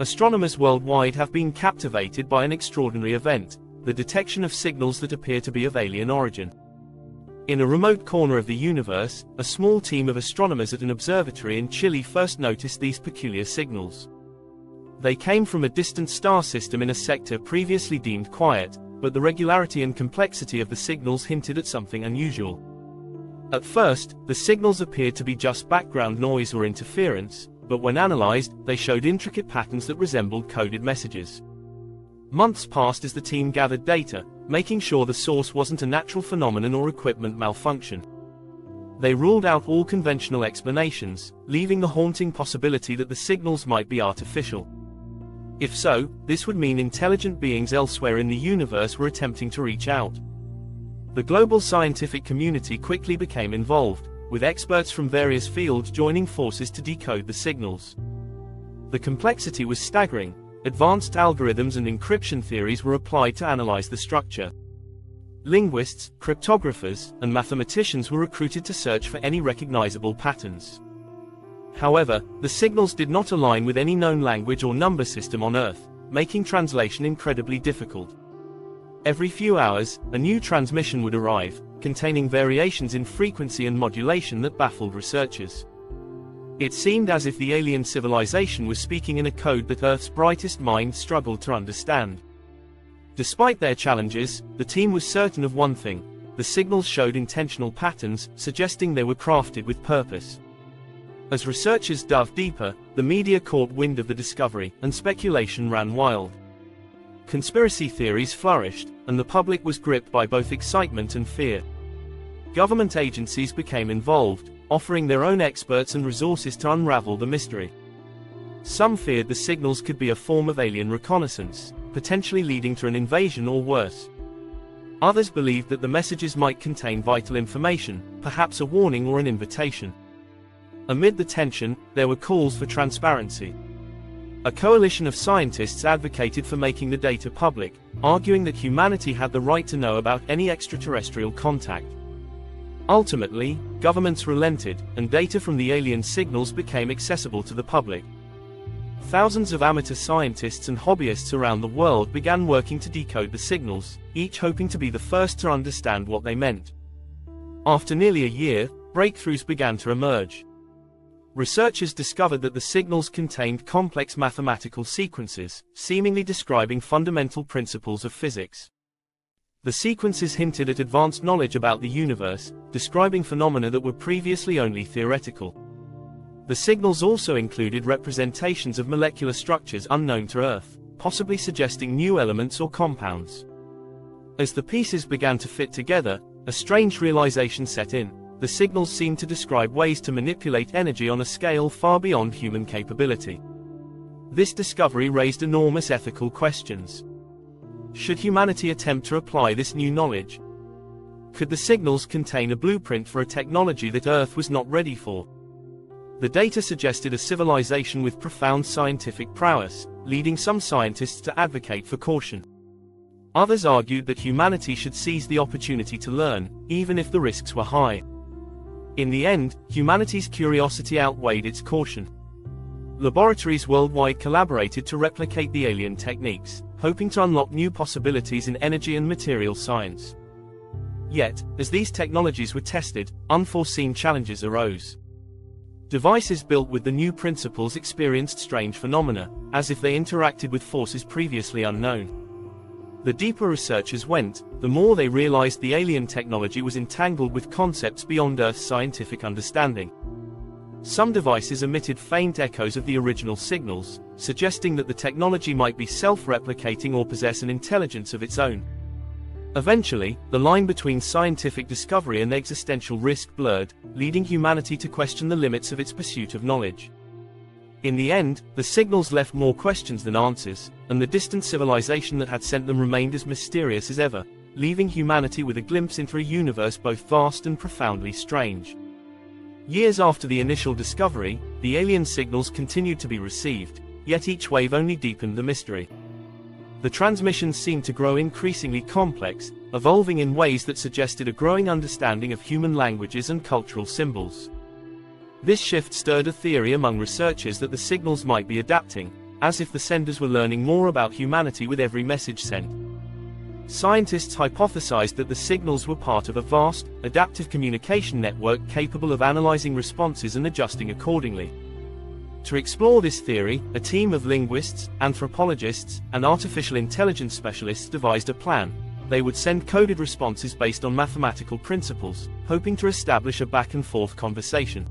Astronomers worldwide have been captivated by an extraordinary event, the detection of signals that appear to be of alien origin. In a remote corner of the universe, a small team of astronomers at an observatory in Chile first noticed these peculiar signals. They came from a distant star system in a sector previously deemed quiet, but the regularity and complexity of the signals hinted at something unusual. At first, the signals appeared to be just background noise or interference, but when analyzed, they showed intricate patterns that resembled coded messages. Months passed as the team gathered data, making sure the source wasn't a natural phenomenon or equipment malfunction. They ruled out all conventional explanations, leaving the haunting possibility that the signals might be artificial. If so, this would mean intelligent beings elsewhere in the universe were attempting to reach out. The global scientific community quickly became involved, with experts from various fields joining forces to decode the signals. The complexity was staggering. Advanced algorithms and encryption theories were applied to analyze the structure. Linguists, cryptographers, and mathematicians were recruited to search for any recognizable patterns. However, the signals did not align with any known language or number system on Earth, making translation incredibly difficult. Every few hours, a new transmission would arrive, containing variations in frequency and modulation that baffled researchers. It seemed as if the alien civilization was speaking in a code that Earth's brightest minds struggled to understand. Despite their challenges, the team was certain of one thing: the signals showed intentional patterns, suggesting they were crafted with purpose. As researchers dove deeper, the media caught wind of the discovery, and speculation ran wild. Conspiracy theories flourished, and the public was gripped by both excitement and fear. Government agencies became involved, offering their own experts and resources to unravel the mystery. Some feared the signals could be a form of alien reconnaissance, potentially leading to an invasion or worse. Others believed that the messages might contain vital information, perhaps a warning or an invitation. Amid the tension, there were calls for transparency. A coalition of scientists advocated for making the data public, arguing that humanity had the right to know about any extraterrestrial contact. Ultimately, governments relented, and data from the alien signals became accessible to the public. Thousands of amateur scientists and hobbyists around the world began working to decode the signals, each hoping to be the first to understand what they meant. After nearly a year, breakthroughs began to emerge. Researchers discovered that the signals contained complex mathematical sequences, seemingly describing fundamental principles of physics. The sequences hinted at advanced knowledge about the universe, describing phenomena that were previously only theoretical. The signals also included representations of molecular structures unknown to Earth, possibly suggesting new elements or compounds. As the pieces began to fit together, a strange realization set in: the signals seemed to describe ways to manipulate energy on a scale far beyond human capability. This discovery raised enormous ethical questions. Should humanity attempt to apply this new knowledge? Could the signals contain a blueprint for a technology that Earth was not ready for? The data suggested a civilization with profound scientific prowess, leading some scientists to advocate for caution. Others argued that humanity should seize the opportunity to learn, even if the risks were high. In the end, humanity's curiosity outweighed its caution. Laboratories worldwide collaborated to replicate the alien techniques, hoping to unlock new possibilities in energy and material science. Yet, as these technologies were tested, unforeseen challenges arose. Devices built with the new principles experienced strange phenomena, as if they interacted with forces previously unknown. The deeper researchers went, the more they realized the alien technology was entangled with concepts beyond Earth's scientific understanding. Some devices emitted faint echoes of the original signals, suggesting that the technology might be self-replicating or possess an intelligence of its own. Eventually, the line between scientific discovery and existential risk blurred, leading humanity to question the limits of its pursuit of knowledge. In the end, the signals left more questions than answers, and the distant civilization that had sent them remained as mysterious as ever, leaving humanity with a glimpse into a universe both vast and profoundly strange. Years after the initial discovery, the alien signals continued to be received, yet each wave only deepened the mystery. The transmissions seemed to grow increasingly complex, evolving in ways that suggested a growing understanding of human languages and cultural symbols. This shift stirred a theory among researchers that the signals might be adapting, as if the senders were learning more about humanity with every message sent. Scientists hypothesized that the signals were part of a vast, adaptive communication network capable of analyzing responses and adjusting accordingly. To explore this theory, a team of linguists, anthropologists, and artificial intelligence specialists devised a plan. They would send coded responses based on mathematical principles, hoping to establish a back-and-forth conversation.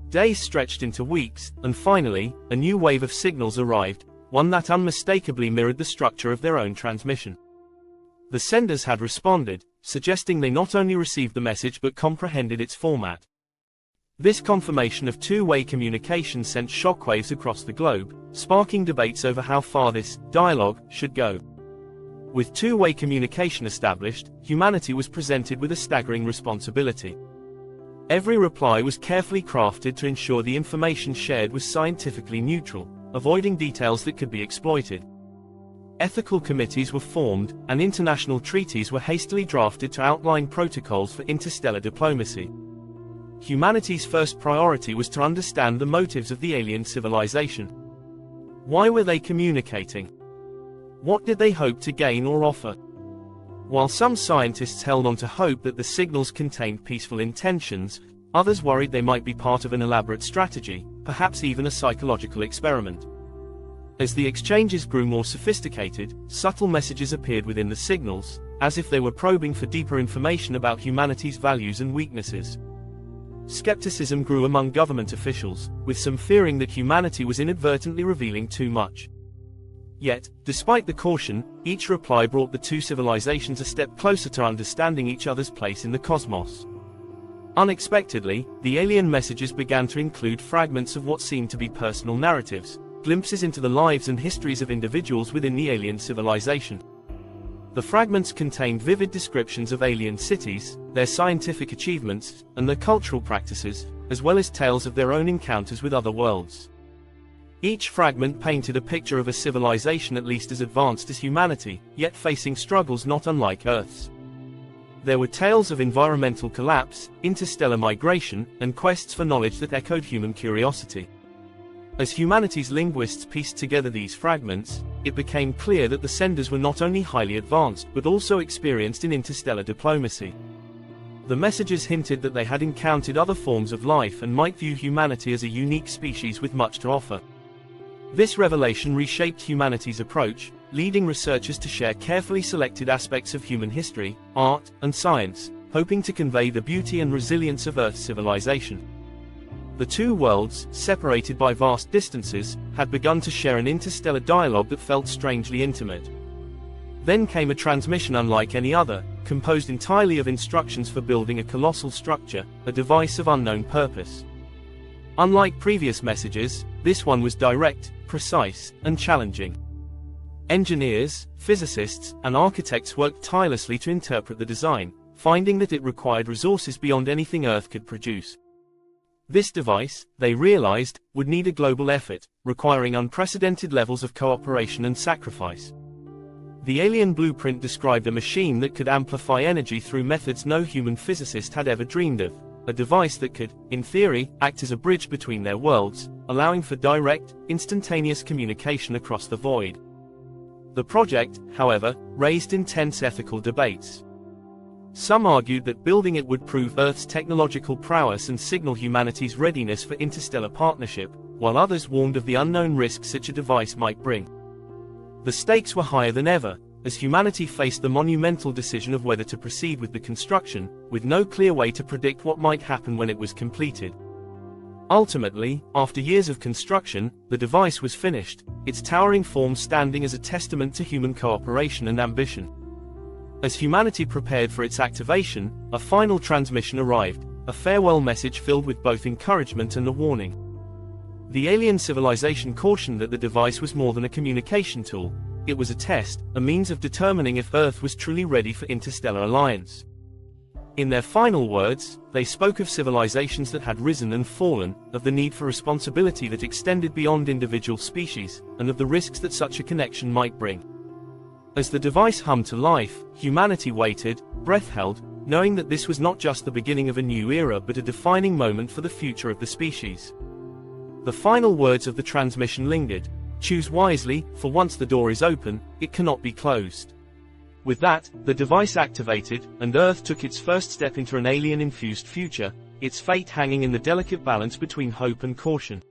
Days stretched into weeks, and finally, a new wave of signals arrived, one that unmistakably mirrored the structure of their own transmission. The senders had responded, suggesting they not only received the message but comprehended its format. This confirmation of two-way communication sent shockwaves across the globe, sparking debates over how far this dialogue should go. With two-way communication established, humanity was presented with a staggering responsibility. Every reply was carefully crafted to ensure the information shared was scientifically neutral, avoiding details that could be exploited. Ethical committees were formed, and international treaties were hastily drafted to outline protocols for interstellar diplomacy. Humanity's first priority was to understand the motives of the alien civilization. Why were they communicating? What did they hope to gain or offer? While some scientists held on to hope that the signals contained peaceful intentions, others worried they might be part of an elaborate strategy, perhaps even a psychological experiment. As the exchanges grew more sophisticated, subtle messages appeared within the signals, as if they were probing for deeper information about humanity's values and weaknesses. Skepticism grew among government officials, with some fearing that humanity was inadvertently revealing too much. Yet, despite the caution, each reply brought the two civilizations a step closer to understanding each other's place in the cosmos. Unexpectedly, the alien messages began to include fragments of what seemed to be personal narratives, glimpses into the lives and histories of individuals within the alien civilization. The fragments contained vivid descriptions of alien cities, their scientific achievements, and their cultural practices, as well as tales of their own encounters with other worlds. Each fragment painted a picture of a civilization at least as advanced as humanity, yet facing struggles not unlike Earth's. There were tales of environmental collapse, interstellar migration, and quests for knowledge that echoed human curiosity. As humanity's linguists pieced together these fragments, it became clear that the senders were not only highly advanced but also experienced in interstellar diplomacy. The messages hinted that they had encountered other forms of life and might view humanity as a unique species with much to offer. This revelation reshaped humanity's approach, leading researchers to share carefully selected aspects of human history, art, and science, hoping to convey the beauty and resilience of Earth's civilization. The two worlds, separated by vast distances, had begun to share an interstellar dialogue that felt strangely intimate. Then came a transmission unlike any other, composed entirely of instructions for building a colossal structure, a device of unknown purpose. Unlike previous messages, this one was direct, precise, and challenging. Engineers, physicists, and architects worked tirelessly to interpret the design, finding that it required resources beyond anything Earth could produce. This device, they realized, would need a global effort, requiring unprecedented levels of cooperation and sacrifice. The alien blueprint described a machine that could amplify energy through methods no human physicist had ever dreamed of, a device that could, in theory, act as a bridge between their worlds, allowing for direct, instantaneous communication across the void. The project, however, raised intense ethical debates. Some argued that building it would prove Earth's technological prowess and signal humanity's readiness for interstellar partnership, while others warned of the unknown risks such a device might bring. The stakes were higher than ever, as humanity faced the monumental decision of whether to proceed with the construction, with no clear way to predict what might happen when it was completed. Ultimately, after years of construction, the device was finished, its towering form standing as a testament to human cooperation and ambition. As humanity prepared for its activation, a final transmission arrived, a farewell message filled with both encouragement and a warning. The alien civilization cautioned that the device was more than a communication tool. It was a test, a means of determining if Earth was truly ready for interstellar alliance. In their final words, they spoke of civilizations that had risen and fallen, of the need for responsibility that extended beyond individual species, and of the risks that such a connection might bring. As the device hummed to life, humanity waited, breath held, knowing that this was not just the beginning of a new era but a defining moment for the future of the species. The final words of the transmission lingered. Choose wisely, for once the door is open, it cannot be closed. With that, the device activated, and Earth took its first step into an alien-infused future, its fate hanging in the delicate balance between hope and caution.